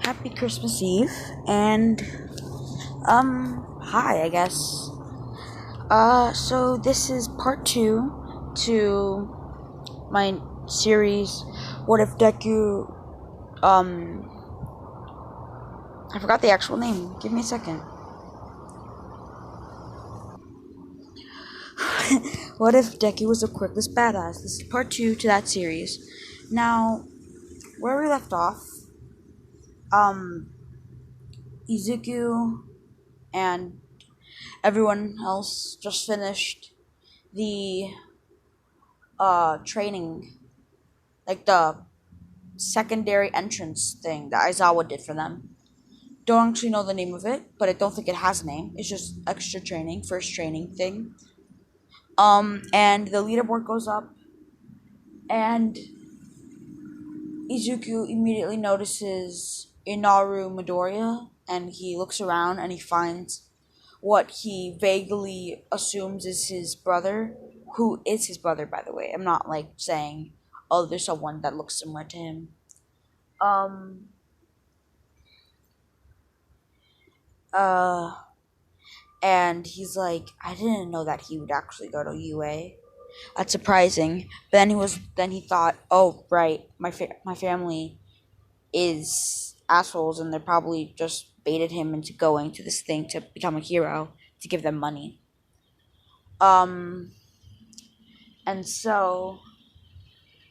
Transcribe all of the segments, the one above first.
Happy Christmas Eve, and, hi, I guess. So this is part 2 to my series, What If Deku, I forgot the actual name. Give me a second. What if Deku was a quirkless badass? This is part 2 to that series. Now, where we left off, Izuku and everyone else just finished the, training, like the secondary entrance thing that Aizawa did for them. Don't actually know the name of it, but I don't think it has a name. It's just extra training, first training thing. And the leaderboard goes up, and Izuku immediately notices Inaru Midoriya, and he looks around and he finds what he vaguely assumes is his brother, who is his brother, by the way. I'm not like saying, oh, there's someone that looks similar to him. Um, uh, and he's like, I didn't know that he would actually go to UA. That's surprising. But then he thought, oh right, my family is assholes, and they probably just baited him into going to this thing to become a hero to give them money. Um, and so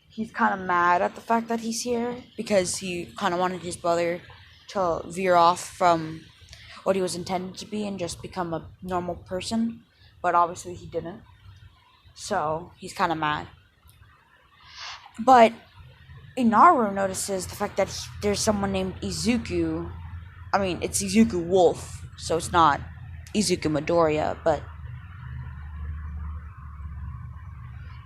he's kind of mad at the fact that he's here because he kind of wanted his brother to veer off from what he was intended to be and just become a normal person, but obviously he didn't. So he's kind of mad. But Inaru notices the fact that there's someone named Izuku. I mean, it's Izuku Wolf, so it's not Izuku Midoriya, but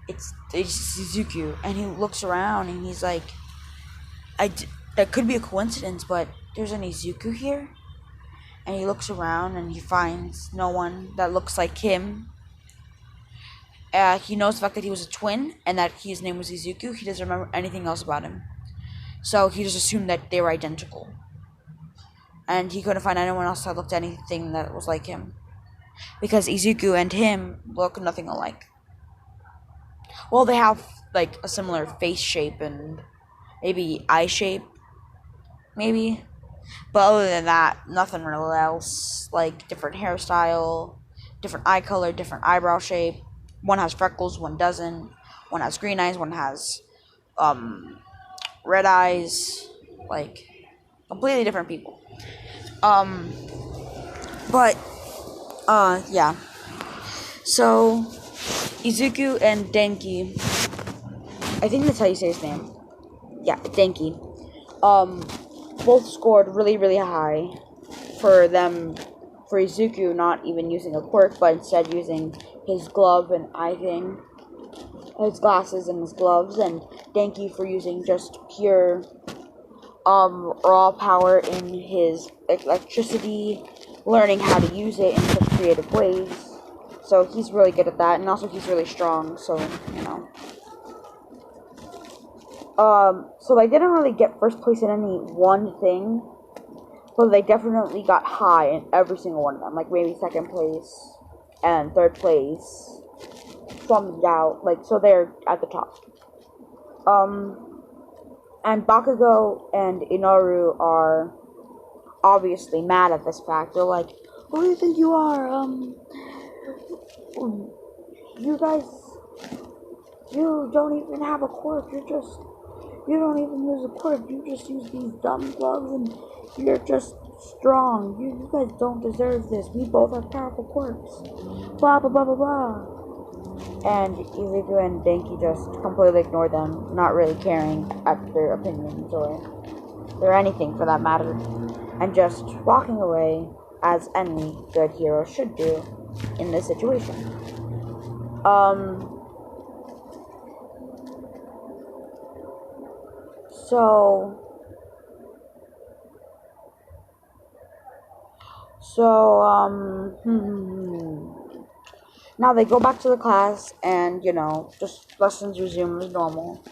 it's Izuku. And he looks around and he's like, that could be a coincidence, but there's an Izuku here. And he looks around and he finds no one that looks like him. He knows the fact that he was a twin and that his name was Izuku. He doesn't remember anything else about him. So he just assumed that they were identical. And he couldn't find anyone else that looked anything that was like him. Because Izuku and him look nothing alike. Well, they have, like, a similar face shape and maybe eye shape. Maybe. But other than that, nothing really else. Like, different hairstyle, different eye color, different eyebrow shape. One has freckles, one doesn't. One has green eyes, one has, red eyes. Like, completely different people. But, yeah. So, Izuku and Denki, I think that's how you say his name. Yeah, Denki. Both scored really, really high for Izuku not even using a quirk, but instead using his glove and eye thing, his glasses and his gloves, and Denki for using just pure, raw power in his electricity, learning how to use it in such creative ways. So he's really good at that, and also he's really strong, so, you know. So they didn't really get first place in any one thing, but they definitely got high in every single one of them, like maybe second place and third place, some doubt, like, so they're at the top. And Bakugo and Inaru are obviously mad at this fact. They're like, who do you think you are? You guys, you don't even have a quirk, you don't even use a quirk, you just use these dumb gloves and you're just strong. You guys don't deserve this. We both have powerful quirks. Blah, blah, blah, blah, blah. And Izuku and Denki just completely ignore them, not really caring at their opinions or anything for that matter, and just walking away as any good hero should do in this situation. Now they go back to the class and, just lessons resume as normal.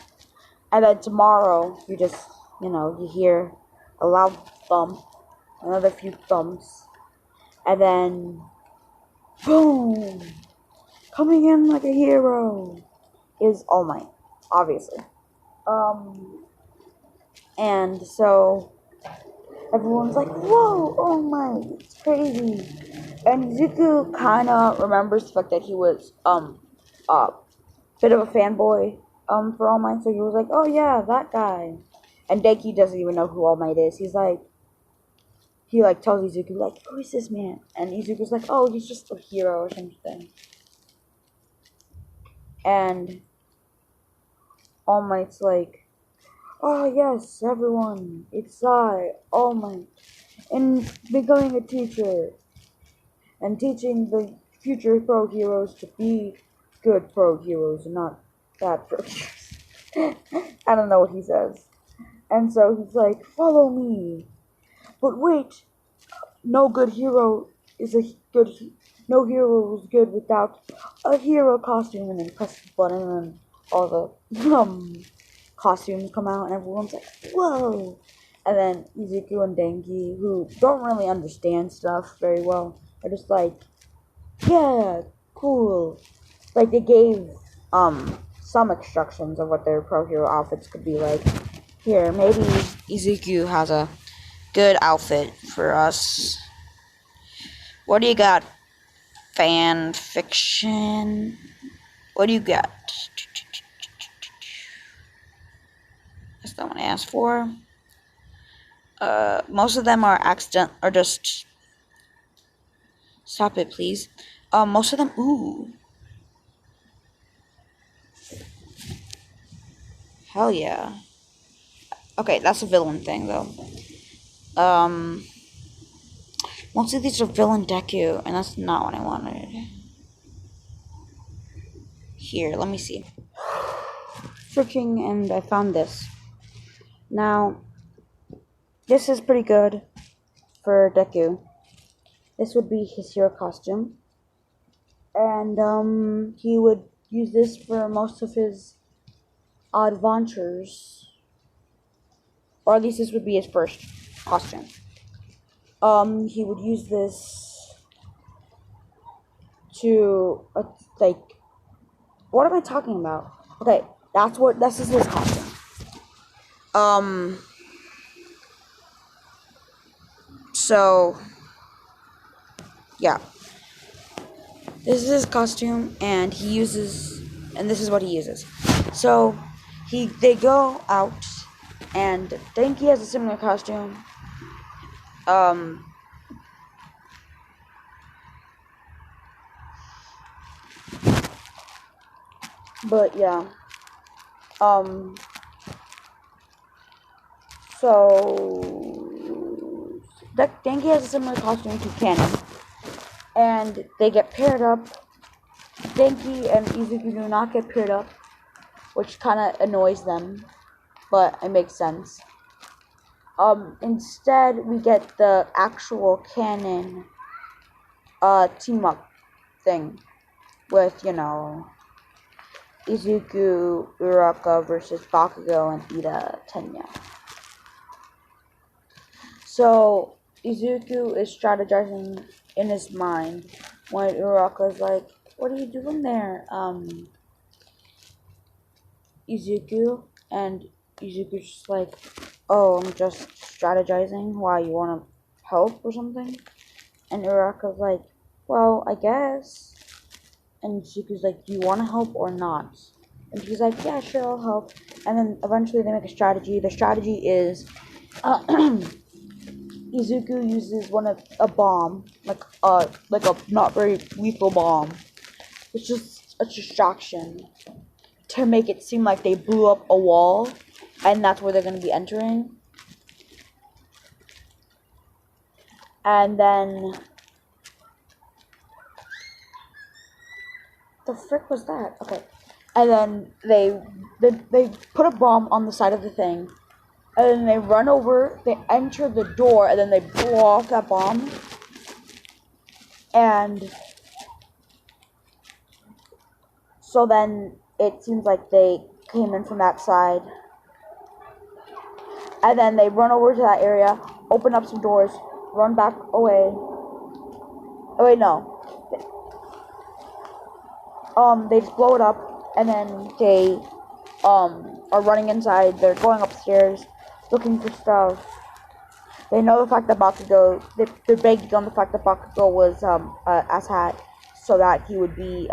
And then tomorrow, you hear a loud thump, another few thumps, and then boom! Coming in like a hero is All Might, obviously. And so everyone's like, whoa, All Might, it's crazy. And Zuko kind of remembers the fact that he was, a bit of a fanboy, for All Might, so he was like, oh yeah, that guy. And Denki doesn't even know who All Might is. He tells Izuku, like, who is this man? And Izuku's like, oh, he's just a hero or something. And All Might's like, oh yes, everyone, it's I, All Might, and becoming a teacher, and teaching the future pro heroes to be good pro heroes and not bad pro heroes. I don't know what he says. And so he's like, follow me. But wait, no good hero is a good, no hero is good without a hero costume. And then press the button and all the costumes come out and everyone's like, whoa. And then Izuku and Denki, who don't really understand stuff very well, are just like, yeah, cool. Like, they gave some instructions of what their pro hero outfits could be like. Here, maybe Izuku has a good outfit for us. What do you got? Fan fiction? What do you got? That's not what I asked for. Most of them are just... Stop it, please. Most of them... Ooh. Hell yeah. Okay, that's a villain thing, though. Most of these are villain Deku, and that's not what I wanted. Here, let me see. Searching, and I found this. Now, this is pretty good for Deku. This would be his hero costume. And, he would use this for most of his adventures. Or at least this would be his first costume. He would use this to, like, what am I talking about? Okay, this is his costume. So, yeah. This is his costume, and this is what he uses. So, they go out, and Denki has a similar costume. But yeah. So Denki has a similar costume to Canon, and they get paired up. Denki and Izuku do not get paired up, which kind of annoys them, but it makes sense. Instead, we get the actual canon team up thing with, Izuku, Uraka versus Bakugo and Ida Tenya. So, Izuku is strategizing in his mind when Uraka's like, what are you doing there, Izuku? And Izuku's just like, oh, I'm just strategizing. Why, you want to help or something? And Uraka's like, well, I guess. And Izuku's like, do you want to help or not? And he's like, yeah, sure, I'll help. And then eventually they make a strategy. The strategy is Izuku uses a bomb, like a not very lethal bomb. It's just a distraction to make it seem like they blew up a wall, and that's where they're going to be entering. And then, the frick was that? Okay. And then they put a bomb on the side of the thing, and then they run over, they enter the door, and then they blow off that bomb. And so then it seems like they came in from that side. And then they run over to that area, open up some doors, run back away. Oh wait, no. They just blow it up, and then they are running inside. They're going upstairs, looking for stuff. They know the fact that Bakugo. They're banking on the fact that Bakugo was asshat, so that he would be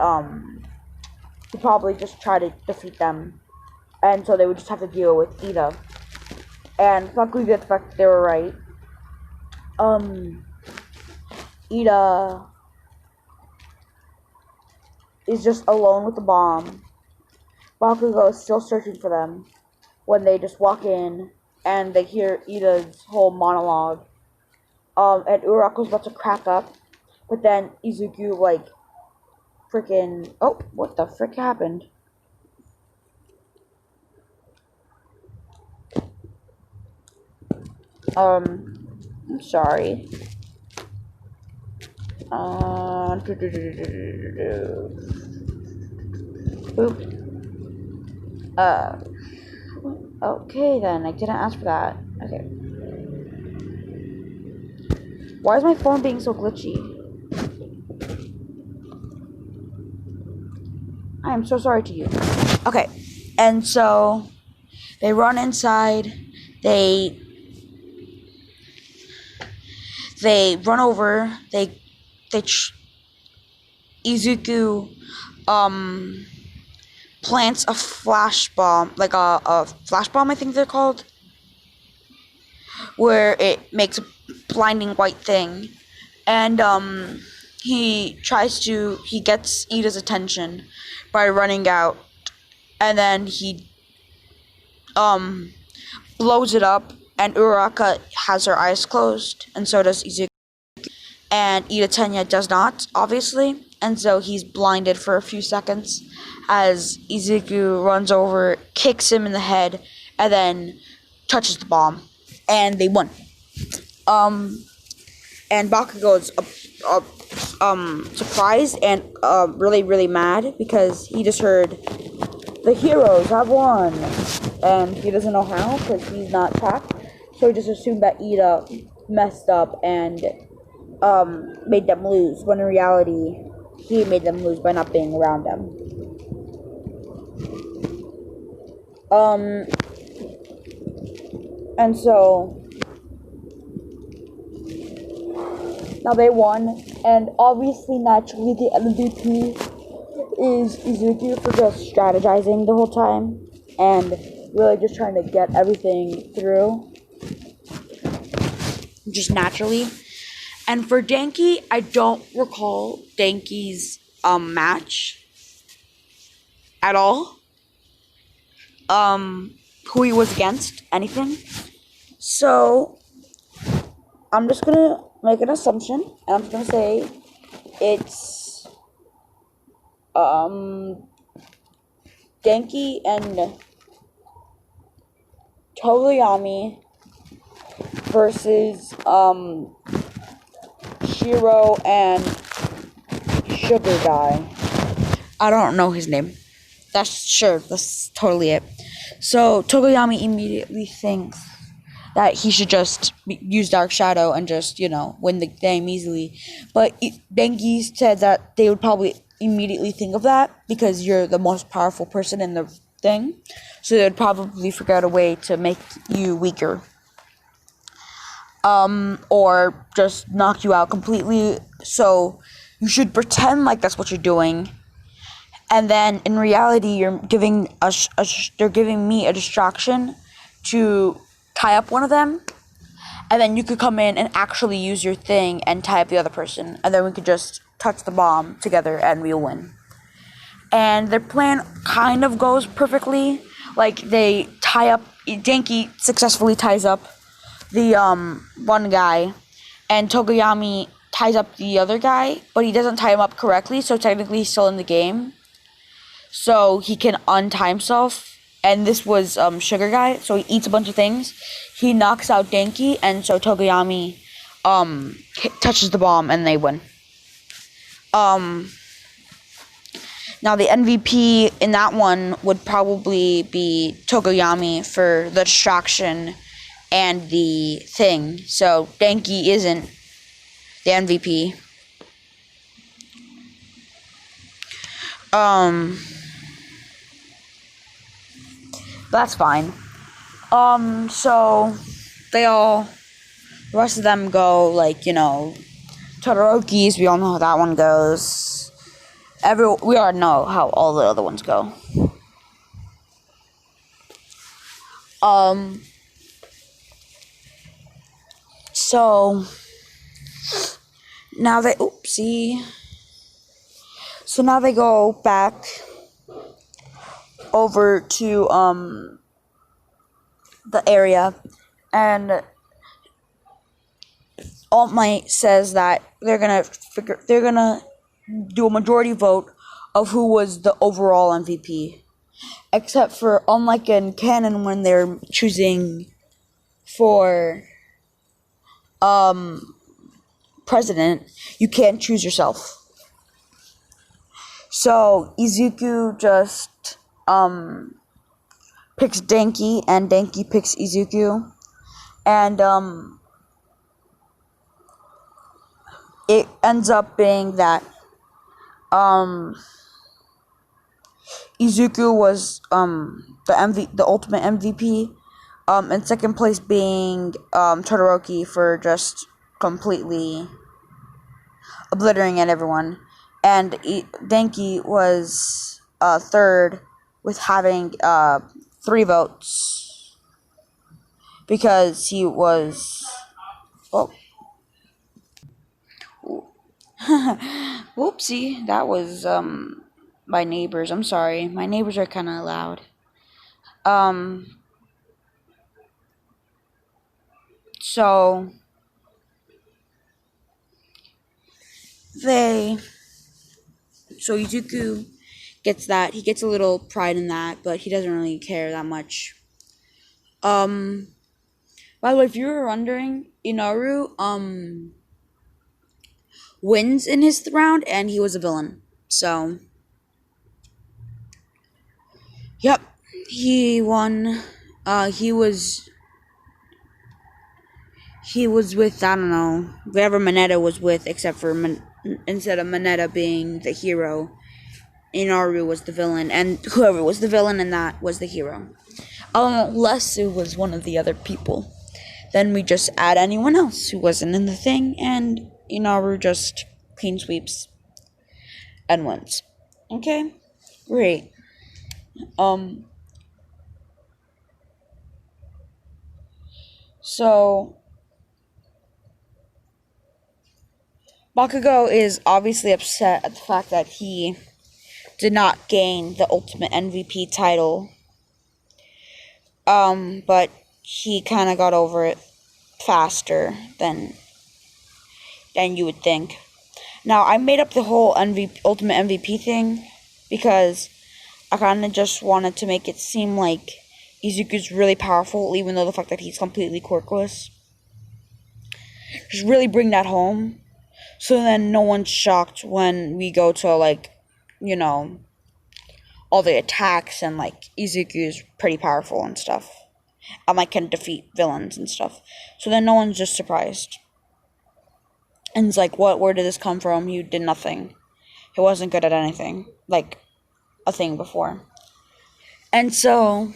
he'd probably just try to defeat them, and so they would just have to deal with Ida. And luckily, the fact that they were right. Ida is just alone with the bomb. Bakugo is still searching for them when they just walk in and they hear Ida's whole monologue. And Urako's about to crack up, but then Izuku, like, freaking... Oh, what the frick happened? I'm sorry. Oop. Okay then, I didn't ask for that. Okay. Why is my phone being so glitchy? I am so sorry to you. Okay, and so they run inside. They run over. Izuku plants a flash bomb, like a flash bomb, I think they're called, where it makes a blinding white thing, and he gets Ida's attention by running out, and then he blows it up, and Uraraka has her eyes closed, and so does Izuku, and Ida Tenya does not, obviously, and so he's blinded for a few seconds as Izuku runs over, kicks him in the head, and then touches the bomb, and they won. And Bakugo is surprised and really, really mad because he just heard the heroes have won, and he doesn't know how because he's not tracked, so he just assumed that Ida messed up and made them lose, when in reality he made them lose by not being around them. And so now they won, and obviously, naturally, the MVP is Izuku for just strategizing the whole time and really just trying to get everything through, just naturally. And for Denki, I don't recall Denki's match at all. Who he was against, anything. So I'm just gonna make an assumption, and I'm just gonna say it's Denki and Togoyami versus Shiro and Sugar Guy. I don't know his name. That's totally it. So Togoyami immediately thinks that he should just use Dark Shadow and just, win the game easily. But Denki said that they would probably immediately think of that because you're the most powerful person in the thing. So they would probably figure out a way to make you weaker. Or just knock you out completely. So you should pretend like that's what you're doing. And then in reality, they're giving me a distraction to tie up one of them, and then you could come in and actually use your thing and tie up the other person, and then we could just touch the bomb together and we'll win. And their plan kind of goes perfectly. Like, they tie up, Denki successfully ties up the one guy, and Togoyami ties up the other guy, but he doesn't tie him up correctly, so technically he's still in the game. So he can untie himself, and this was Sugar Guy, so he eats a bunch of things. He knocks out Denki, and so Togoyami touches the bomb, and they win. Now the MVP in that one would probably be Togoyami for the distraction and the thing. So Denki isn't the MVP. That's fine. So the rest of them go, like, Todoroki's, we all know how that one goes. We already know how all the other ones go. So now so now they go back over to the area, and All Might says that they're gonna do a majority vote of who was the overall MVP, except for, unlike in canon when they're choosing for president, you can't choose yourself. So Izuku just picks Denki, and Denki picks Izuku, and it ends up being that Izuku was the ultimate MVP, in second place being Todoroki for just completely obliterating everyone, and Denki was third with having 3 votes because he was whoopsie, that was my neighbors. I'm sorry, my neighbors are kind of loud. So Izuku gets that. He gets a little pride in that, but he doesn't really care that much. By the way, if you were wondering, Inaru wins in his round, and he was a villain. So, yep, he won. He was with, I don't know, whatever Mineta was with, except for instead of Mineta being the hero, Inaru was the villain, and whoever was the villain in that was the hero. Unless it was one of the other people. Then we just add anyone else who wasn't in the thing, and Inaru just clean sweeps and wins. Okay? Great. So Bakugo is obviously upset at the fact that he did not gain the ultimate MVP title. But he kind of got over it faster than you would think. Now, I made up the whole ultimate MVP thing because I kind of just wanted to make it seem like Izuku's really powerful, even though the fact that he's completely quirkless. Just really bring that home, so then no one's shocked when we go to, like, all the attacks, and, like, Izuku's pretty powerful and stuff. And, like, can defeat villains and stuff. So then no one's just surprised. And it's like, where did this come from? You did nothing. He wasn't good at anything. Like, a thing before. And so,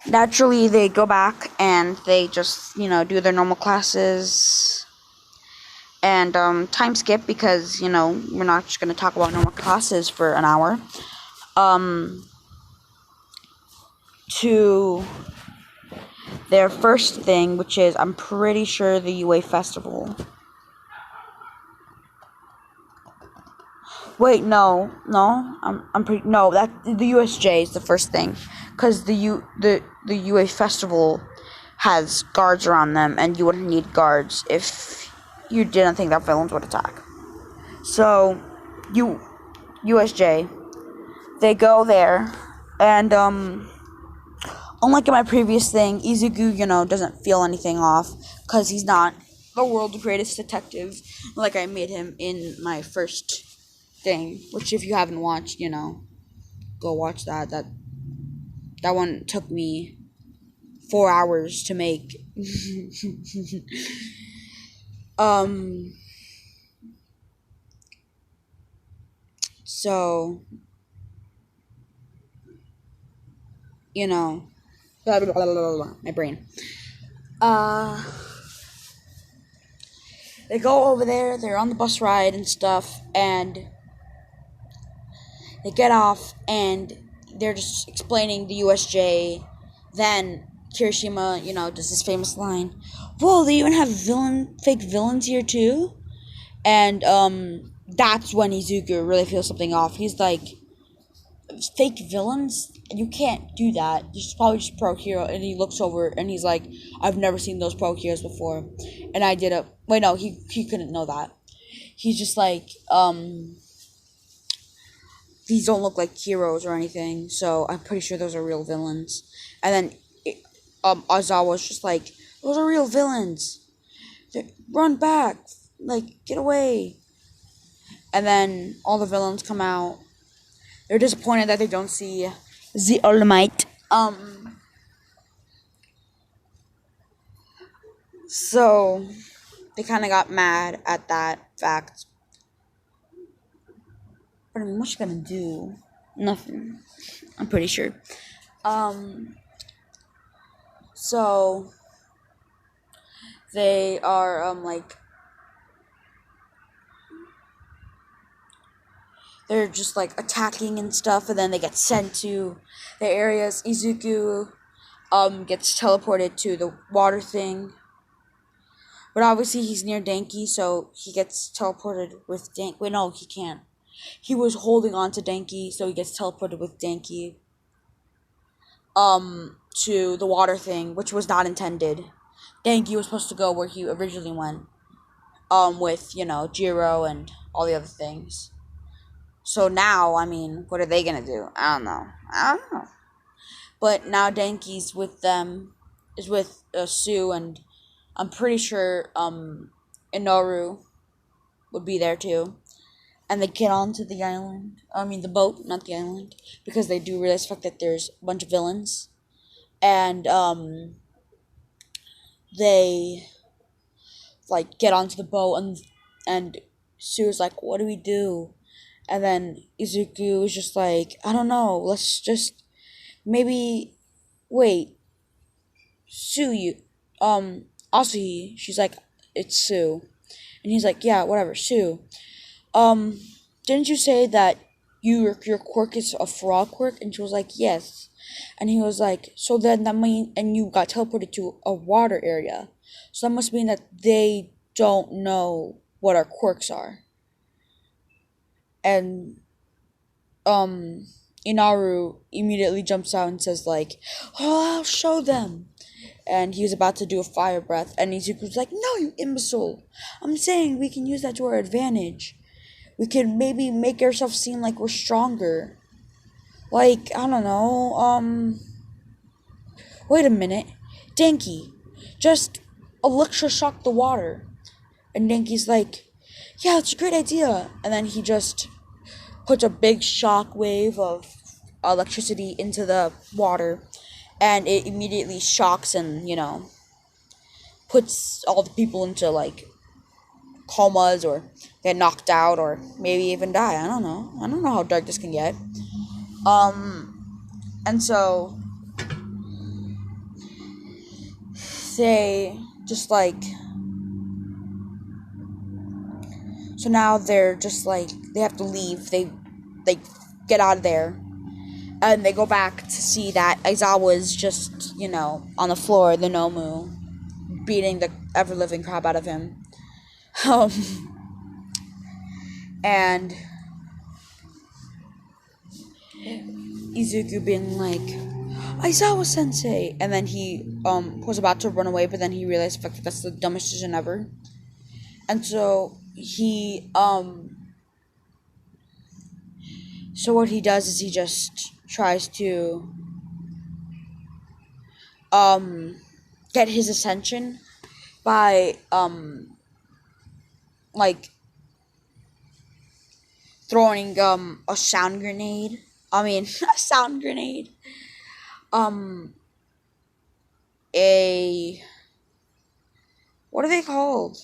naturally they go back and they just, do their normal classes. And, time skip because, we're not just gonna talk about normal classes for an hour. To their first thing, which is, I'm pretty sure, the UA Festival. Wait, no, I'm pretty, no, that, the u.s.j is the first thing, because the UA Festival has guards around them, and you wouldn't need guards if you didn't think that villains would attack. So, u.s.j, they go there, and, unlike in my previous thing, Izuku, doesn't feel anything off, because he's not the world's greatest detective, like I made him in my first thing, which if you haven't watched, go watch that. That one took me 4 hours to make. um. So you know, blah, blah, blah, blah, blah, blah, my brain. Uh, they go over there. They're on the bus ride and stuff, and they get off, and they're just explaining the u.s.j. Then Kirishima, does this famous line, "Whoa, they even have fake villains here too." And that's when Izuku really feels something off. He's like, "Fake villains? You can't do that. It's probably just pro hero." And he looks over and he's like, "I've never seen those pro heroes before." And I did a wait, no, he couldn't know that. He's just like, these don't look like heroes or anything, so I'm pretty sure those are real villains. And then Ozawa's just like, "Those are real villains. Run back, like, get away." And then all the villains come out. They're disappointed that they don't see the All Might. So they kind of got mad at that fact. But I mean, what you gonna do? Nothing. I'm pretty sure. So they are like, they're just like attacking and stuff, and then they get sent to the areas. Izuku gets teleported to the water thing. But obviously he's near Denki, so he gets teleported with Denki. Wait, no, he can't. He was holding on to Denki, so he gets teleported with Denki to the water thing, which was not intended. Denki was supposed to go where he originally went, with, Jiro and all the other things. So now, I mean, what are they gonna do? I don't know. But now Denki's with them, is with Sue, and I'm pretty sure Inoru would be there too. And they get onto the island. I mean, the boat, not the island, because they do realize the fact that there's a bunch of villains. And they like get onto the boat, and Sue's like, "What do we do?" And then Izuku is just like, "I don't know. Let's just maybe wait." Sue, you Asahi, she's like, "It's Sue," and he's like, "Yeah, whatever, Sue. Um, didn't you say that your quirk is a frog quirk?" And she was like, "Yes." And he was like, "So then that mean, and you got teleported to a water area, so that must mean that they don't know what our quirks are." And Inaru immediately jumps out and says like, "Oh, I'll show them." And he was about to do a fire breath, and Izuku's like, "No, you imbecile! I'm saying we can use that to our advantage. We can maybe make ourselves seem like we're stronger. Like, I don't know, wait a minute. Denki, just electroshock the water." And Denki's like, "Yeah, it's a great idea." And then he just puts a big shock wave of electricity into the water, and it immediately shocks and, puts all the people into, like, comas or get knocked out or maybe even die. I don't know. I don't know how dark this can get. And so they just like, so now they're just like, they have to leave. They get out of there, and they go back to see that Aizawa's just, on the floor, the Nomu, beating the ever living crap out of him. Um, and Izuku being like, "Aizawa sensei," and then he was about to run away, but then he realized, fuck, that's the dumbest decision ever. And so so what he does is he just tries to get his ascension by like throwing a sound grenade I mean, a sound grenade. Um, a what are they called?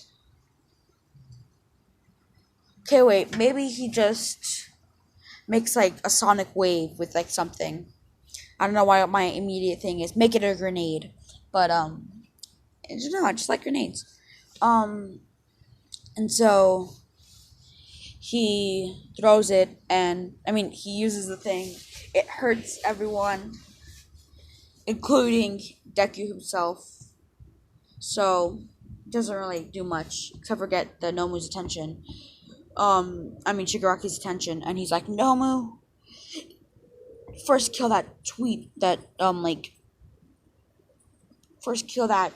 Okay, wait. Maybe he just makes like a sonic wave with like something. I don't know why my immediate thing is make it a grenade, but I just like grenades. Um, and so he throws it, and I mean he uses the thing. It hurts everyone, including Deku himself. So it doesn't really do much except for get the Nomu's attention. I mean Shigaraki's attention, and he's like, Nomu, first kill that tweet that first kill that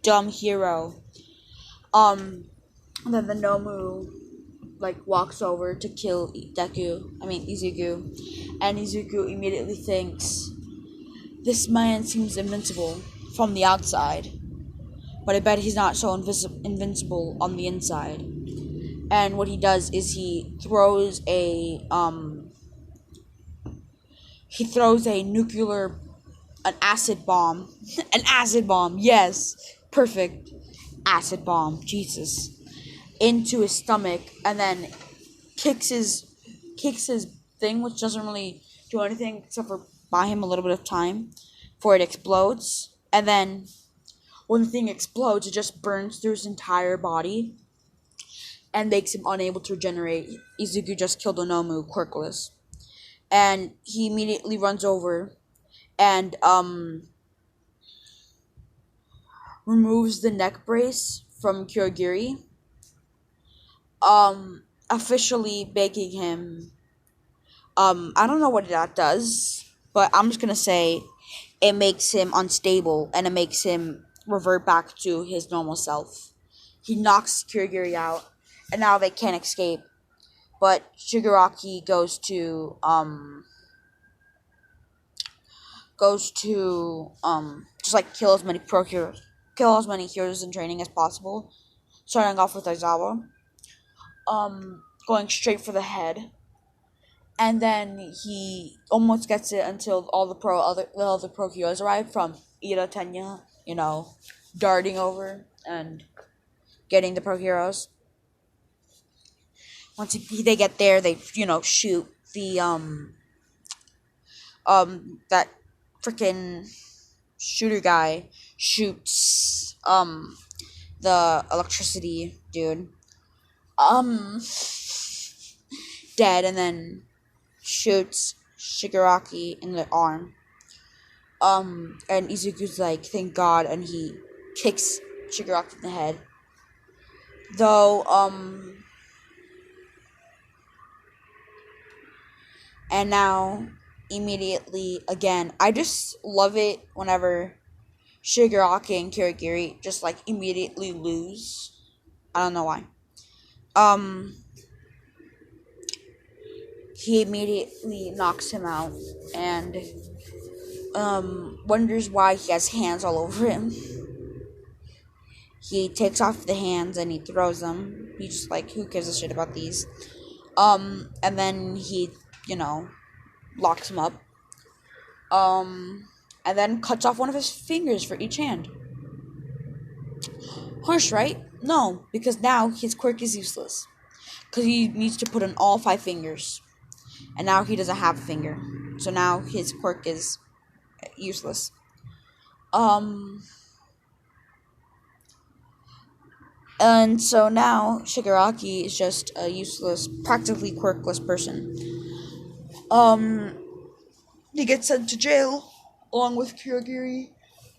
dumb hero. Um, and then the Nomu like walks over to kill Izuku, and Izuku immediately thinks this man seems invincible from the outside, but I bet he's not so invincible on the inside. And what he does is he throws a nuclear, an acid bomb, an acid bomb. Yes, perfect acid bomb. Jesus, into his stomach, and then kicks his kicks his thing, which doesn't really do anything except for buy him a little bit of time before it explodes. And then when the thing explodes, it just burns through his entire body and makes him unable to regenerate. Izuku just killed Onomu, Quirkless. And he immediately runs over and removes the neck brace from Kurogiri, officially making him I don't know what that does, but I'm just gonna say it makes him unstable and it makes him revert back to his normal self. He knocks Kurogiri out, and now they can't escape. But Shigaraki goes to just like kill as many heroes in training as possible, starting off with Aizawa, going straight for the head, and then he almost gets it until all the other pro heroes arrive from Ira Tenya, darting over and getting the pro heroes. Once they get there, they shoot the that freaking shooter guy shoots the electricity dude um dead, and then shoots Shigaraki in the arm. And Izuku's like, thank God, and he kicks Shigaraki in the head. Though, and now, immediately, again, I just love it whenever Shigaraki and Kirigiri just, like, immediately lose. I don't know why. He immediately knocks him out, and, wonders why he has hands all over him. He takes off the hands and he throws them. He's just like, who gives a shit about these? And then he, locks him up. And then cuts off one of his fingers for each hand. Harsh, right? No, because now his quirk is useless. Because he needs to put on all 5 fingers. And now he doesn't have a finger. So now his quirk is useless. And so now Shigaraki is just a useless, practically quirkless person. He gets sent to jail along with Kirigiri,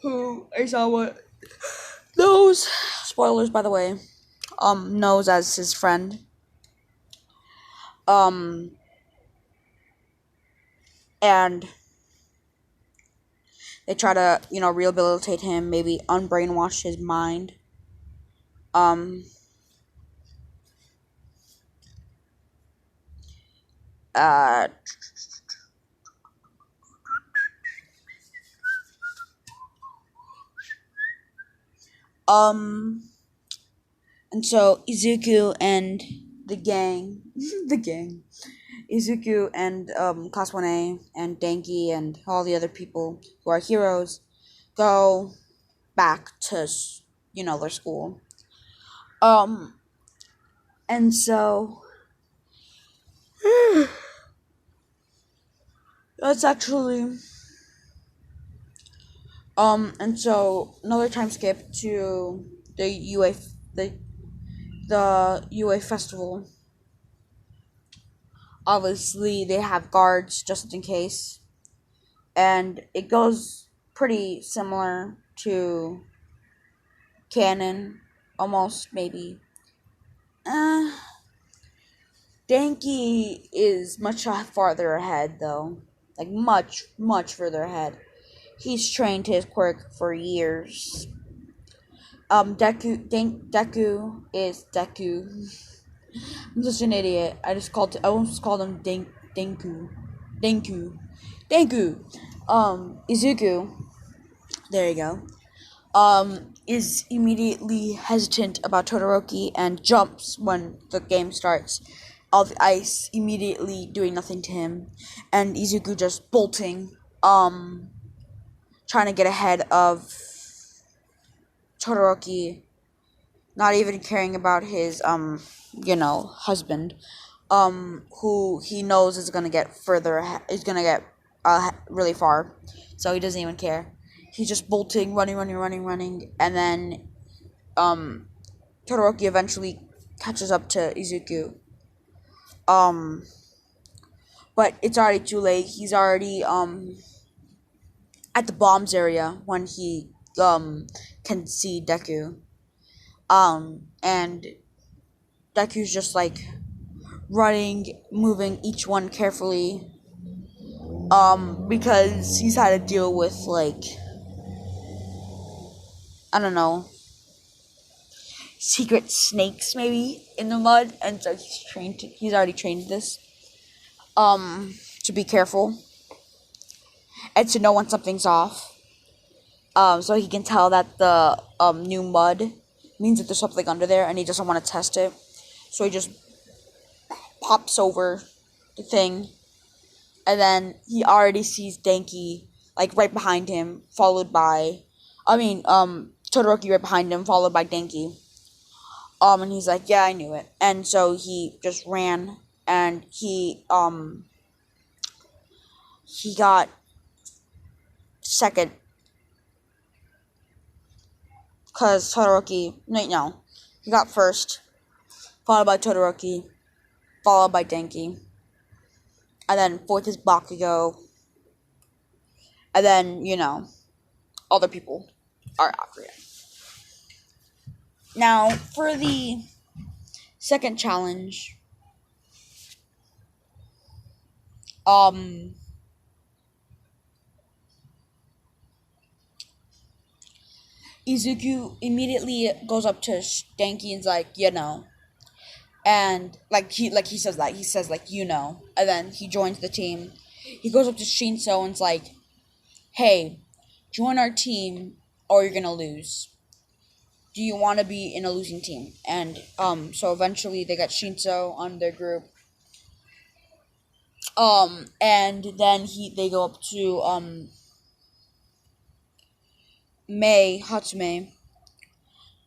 who Aizawa knows, spoilers by the way, knows as his friend. And they try to, rehabilitate him, maybe unbrainwash his mind. Uh, um, and so Izuku and the gang, the gang, Izuku and Class 1A and Denki and all the other people who are heroes go back to their school. Um and so that's actually and so another time skip to the UA the UA festival. Obviously they have guards just in case, and it goes pretty similar to canon, almost maybe. uh Denki is much farther ahead though, like much further ahead. He's trained his quirk for years. Deku is Deku. I'm such an idiot. I almost called him Denku, Denku. Izuku. There you go. Is immediately hesitant about Todoroki and jumps when the game starts. All the ice immediately doing nothing to him, and Izuku just bolting, trying to get ahead of Todoroki, not even caring about his husband, who he knows is gonna get is gonna get really far, so he doesn't even care. He's just bolting, running, and then Todoroki eventually catches up to Izuku. Um, but it's already too late. He's already at the bombs area when he can see Deku. And Deku's just like running, moving each one carefully. Because he's had to deal with like, I don't know, secret snakes maybe in the mud, and so he's already trained this. To be careful and to know when something's off. So he can tell that the new mud means that there's something under there, and he doesn't want to test it. So he just pops over the thing, and then he already sees Denki like right behind him, followed by, Todoroki right behind him, followed by Denki. And he's like, yeah, I knew it. And so he just ran, and he got second, because Todoroki, no, he got first, followed by Todoroki, followed by Denki, and then fourth is Bakugo, and then, other people are after him. Now, for the second challenge, Izuku immediately goes up to Denki and's like, and he says that, and then he joins the team. He goes up to Shinso and's like, hey, join our team or you're gonna lose. Do you want to be in a losing team? And so eventually they got Shinso on their group. And then they go up to Hatsume,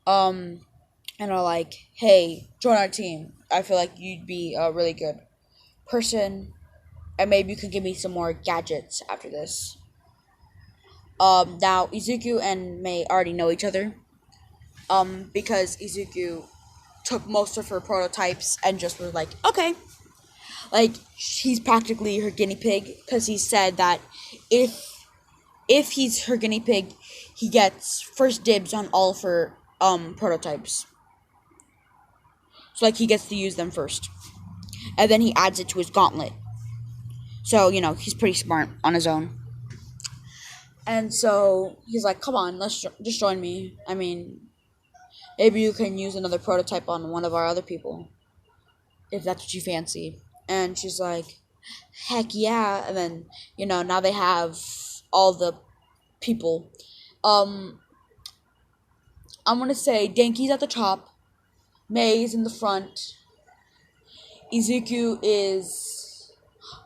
and are like, hey, join our team. I feel like you'd be a really good person, and maybe you can give me some more gadgets after this. Now Izuku and Mei already know each other, because Izuku took most of her prototypes and just was like, okay. Like, he's practically her guinea pig, because he said that if he's her guinea pig, he gets first dibs on all of her prototypes. So, like, he gets to use them first. And then he adds it to his gauntlet. So, he's pretty smart on his own. And so, he's like, come on, just join me. I mean, maybe you can use another prototype on one of our other people, if that's what you fancy. And she's like, heck yeah. And then, now they have all the people. I'm gonna say Denki's at the top, Mei's in the front, Izuku is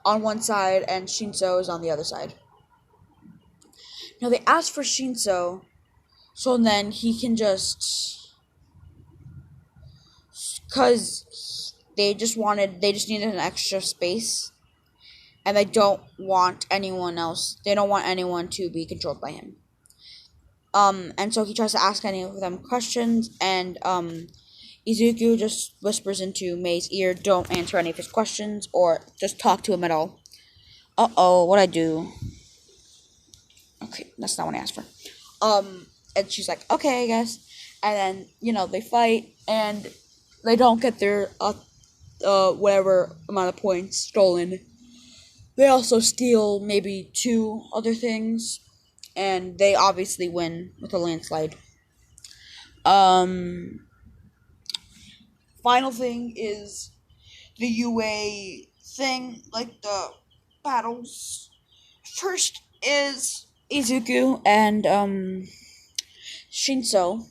on one side and Shinso is on the other side. Now they asked for Shinso, so then he can just, cause they just needed an extra space, and they don't want anyone else. They don't want anyone to be controlled by him. And so he tries to ask any of them questions, and Izuku just whispers into Mei's ear, "Don't answer any of his questions, or just talk to him at all." What'd I do? Okay, that's not what I asked for. And she's like, "Okay, I guess." And then, they fight, and they don't get their, whatever amount of points stolen. They also steal maybe 2 other things, and they obviously win with a landslide. Final thing is the UA thing, like the battles. First is Izuku and Shinso.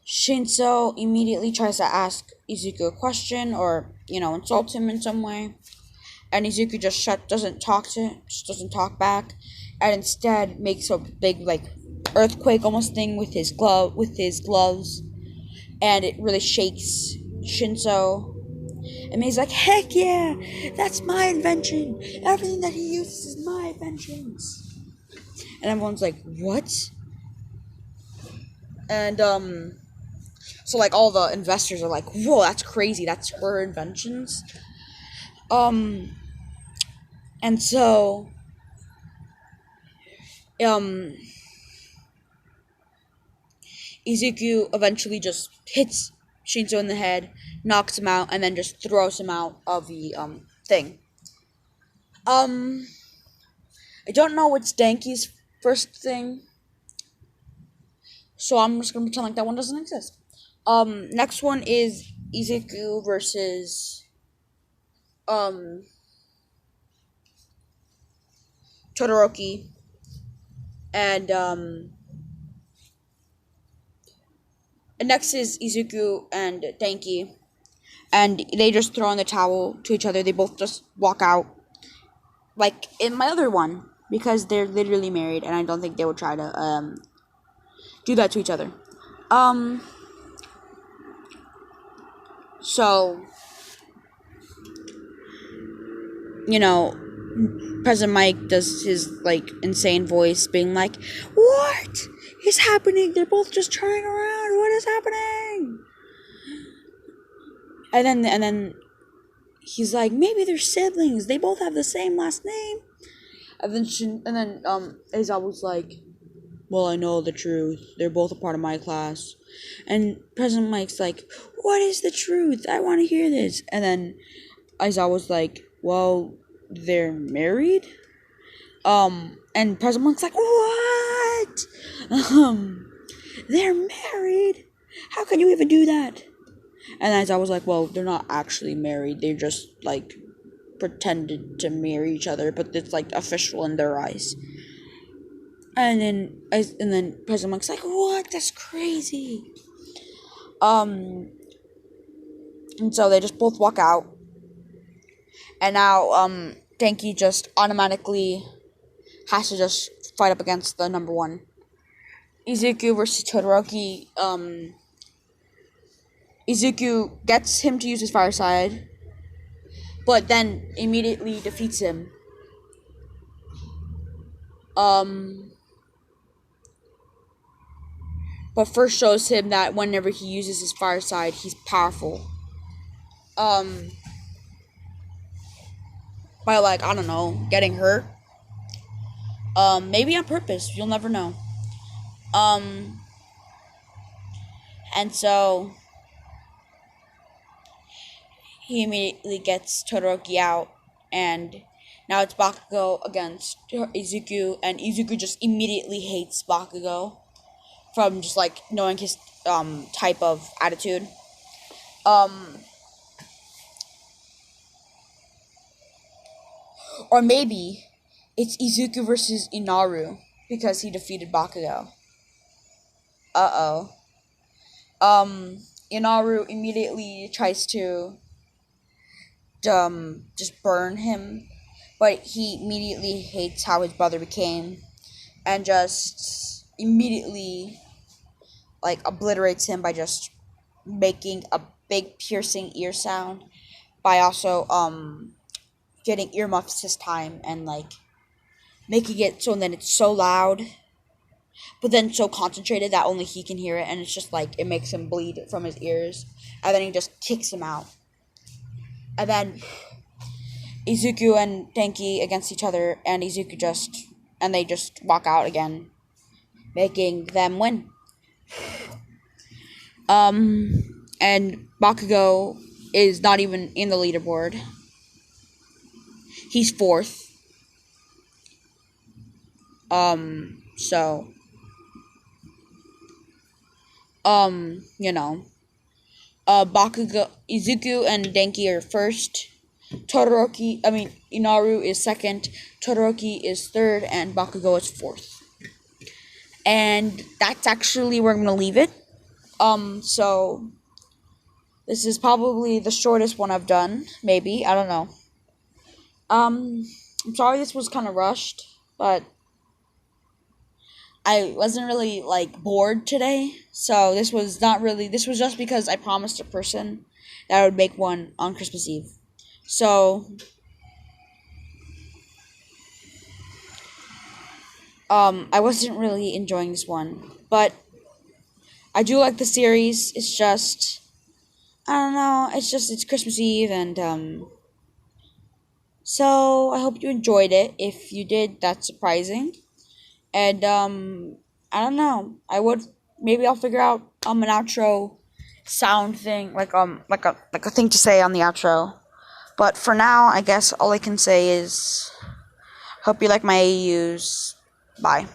Shinso immediately tries to ask Izuku a question or, insult him in some way. And Izuku just doesn't talk back, and instead makes a big earthquake almost thing with his gloves, and it really shakes Shinso. And he's like, "Heck yeah, that's my invention. Everything that he uses is my inventions." And everyone's like, "What?" And so all the investors are like, "Whoa, that's crazy. That's her inventions." And so Izuku eventually just hits Shinso in the head, knocks him out, and then just throws him out of the thing. I don't know what's Denki's first thing, so I'm just gonna pretend like that one doesn't exist. Next one is Izuku versus Todoroki, and next is Izuku and Denki, and they just throw in the towel to each other. They both just walk out, like in my other one, because they're literally married, and I don't think they would try to do that to each other. So, President Mike does his insane voice, being like, "What is happening? They're both just turning around. What is happening?" And then he's like, "Maybe they're siblings. They both have the same last name." And then Aizawa was like, "Well, I know the truth. They're both a part of my class." And President Mike's like, "What is the truth? I want to hear this." And then Aizawa was like, "Well, they're married." And President Mike's like, "What? They're married? How can you even do that?" And Aizawa was like, "Well, they're not actually married. They just pretended to marry each other, but it's official in their eyes." And then President Mike's like, "What? That's crazy." And so they just both walk out. And now Denki just automatically has to just fight up against the number one. Izuku versus Todoroki. Izuku gets him to use his fire side, but then immediately defeats him. But first shows him that whenever he uses his fire side, he's powerful. By I don't know, getting hurt. Maybe on purpose. You'll never know. And so he immediately gets Todoroki out, and now it's Bakugo against Izuku, and Izuku just immediately hates Bakugo from just knowing his type of attitude. Or maybe it's Izuku versus Inaru because he defeated Bakugo. Inaru immediately tries to just burn him, but he immediately hates how his brother became, and just immediately like obliterates him by just making a big piercing ear sound, by also getting earmuffs this time and like making it so then it's so loud but then so concentrated that only he can hear it, and it's just like it makes him bleed from his ears, and then he just kicks him out. And then Izuku and Denki against each other, and they just walk out again, making them win. And Bakugo is not even in the leaderboard. He's fourth. So you know, Bakugo, Izuku, and Denki are first. Inaru is second. Todoroki is third, and Bakugo is fourth. And that's actually where I'm gonna leave it. So this is probably the shortest one I've done. Maybe, I don't know. I'm sorry this was kind of rushed, but I wasn't really like bored today, so this was just because I promised a person that I would make one on Christmas Eve. So I wasn't really enjoying this one, but I do like the series. It's just I don't know, it's Christmas Eve, and so I hope you enjoyed it. If you did, that's surprising. And I don't know. Maybe I'll figure out an outro sound thing, like a thing to say on the outro. But for now, I guess all I can say is hope you like my AUs. Bye.